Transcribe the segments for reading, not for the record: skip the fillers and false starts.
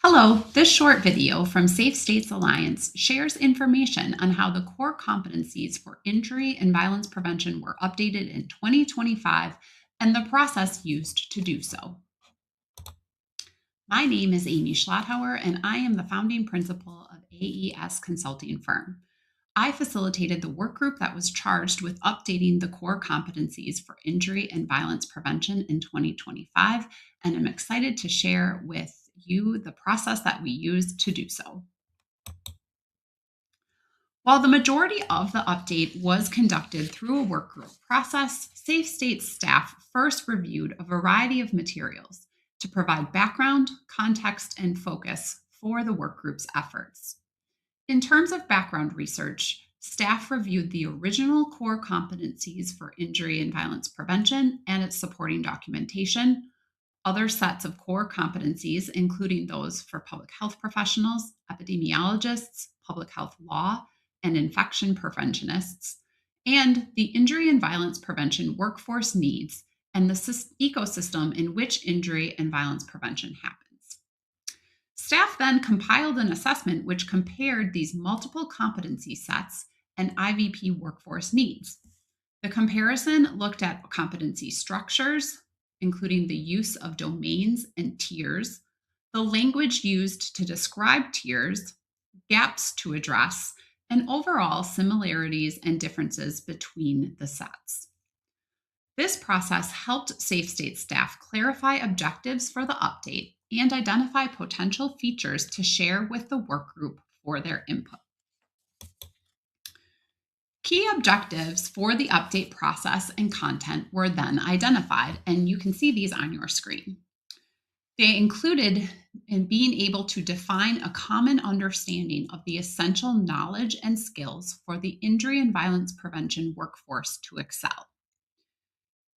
Hello, this short video from Safe States Alliance shares information on how the core competencies for injury and violence prevention were updated in 2025 and the process used to do so. My name is Amy Schlotthauer, and I am the founding principal of AES Consulting Firm. I facilitated the work group that was charged with updating the core competencies for injury and violence prevention in 2025, and I'm excited to share with you the process that we used to do so. While the majority of the update was conducted through a work group process, Safe States staff first reviewed a variety of materials to provide background, context, and focus for the work group's efforts. In terms of background research, staff reviewed the original core competencies for injury and violence prevention and its supporting documentation, other sets of core competencies, including those for public health professionals, epidemiologists, public health law, and infection preventionists, and the injury and violence prevention workforce needs and the ecosystem in which injury and violence prevention happens. Staff then compiled an assessment which compared these multiple competency sets and IVP workforce needs. The comparison looked at competency structures, including the use of domains and tiers, the language used to describe tiers, gaps to address, and overall similarities and differences between the sets. This process helped Safe States staff clarify objectives for the update and identify potential features to share with the work group for their input. Key objectives for the update process and content were then identified, and you can see these on your screen. They included in being able to define a common understanding of the essential knowledge and skills for the injury and violence prevention workforce to excel.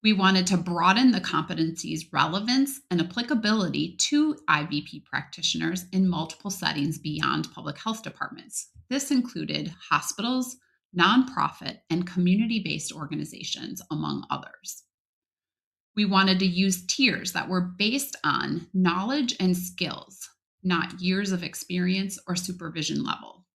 We wanted to broaden the competencies' relevance and applicability to IVP practitioners in multiple settings beyond public health departments. This included hospitals, nonprofit, and community-based organizations, among others. We wanted to use tiers that were based on knowledge and skills, not years of experience or supervision level.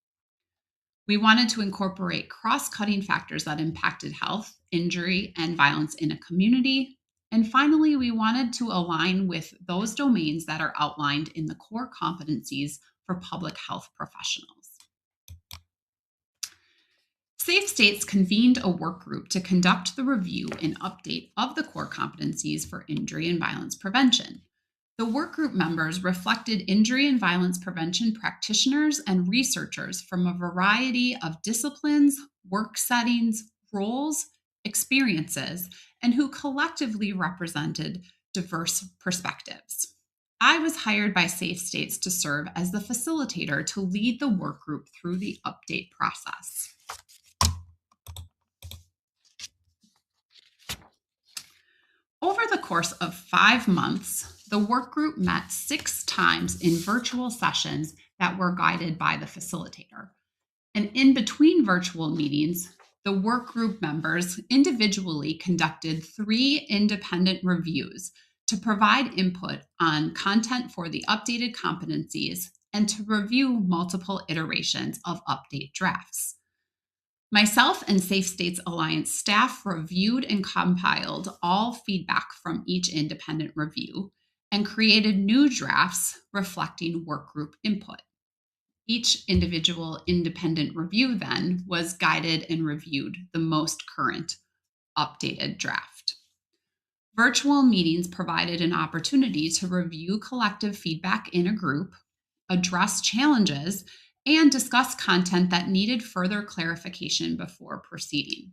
We wanted to incorporate cross-cutting factors that impacted health, injury, and violence in a community. And finally, we wanted to align with those domains that are outlined in the core competencies for public health professionals. Safe States convened a work group to conduct the review and update of the core competencies for injury and violence prevention. The work group members reflected injury and violence prevention practitioners and researchers from a variety of disciplines, work settings, roles, experiences, and who collectively represented diverse perspectives. I was hired by Safe States to serve as the facilitator to lead the work group through the update process. Over the course of 5 months, the work group met 6 times in virtual sessions that were guided by the facilitator. And in between virtual meetings, the work group members individually conducted 3 independent reviews to provide input on content for the updated competencies and to review multiple iterations of update drafts. Myself and Safe States Alliance staff reviewed and compiled all feedback from each independent review and created new drafts reflecting work group input. Each individual independent review then was guided and reviewed the most current updated draft. Virtual meetings provided an opportunity to review collective feedback in a group, address challenges, and discuss content that needed further clarification before proceeding.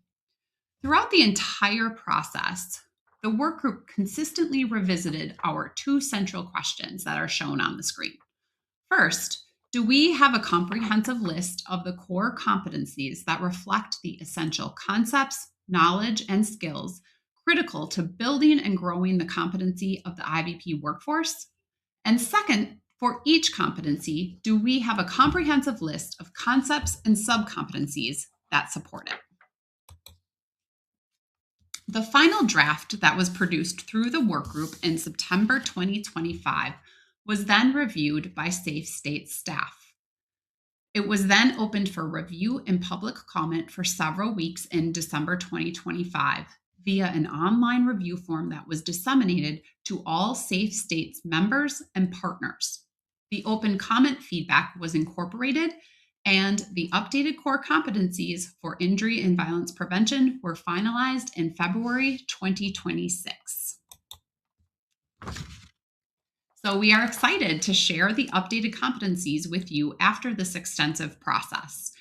Throughout the entire process, the work group consistently revisited our 2 central questions that are shown on the screen. First, do we have a comprehensive list of the core competencies that reflect the essential concepts, knowledge, and skills critical to building and growing the competency of the IVP workforce? And second, for each competency, do we have a comprehensive list of concepts and subcompetencies that support it? The final draft that was produced through the work group in September 2025 was then reviewed by Safe States staff. It was then opened for review and public comment for several weeks in December 2025 via an online review form that was disseminated to all Safe States members and partners. The open comment feedback was incorporated, and the updated core competencies for injury and violence prevention were finalized in February 2026. So we are excited to share the updated competencies with you after this extensive process.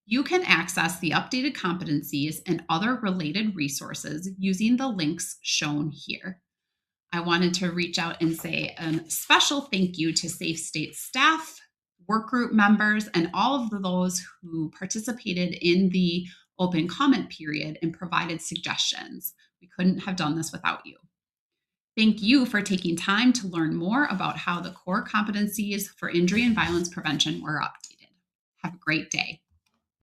You can access the updated competencies and other related resources using the links shown here. I wanted to reach out and say a special thank you to Safe States staff, workgroup members, and all of those who participated in the open comment period and provided suggestions. We couldn't have done this without you. Thank you for taking time to learn more about how the core competencies for injury and violence prevention were updated. Have a great day.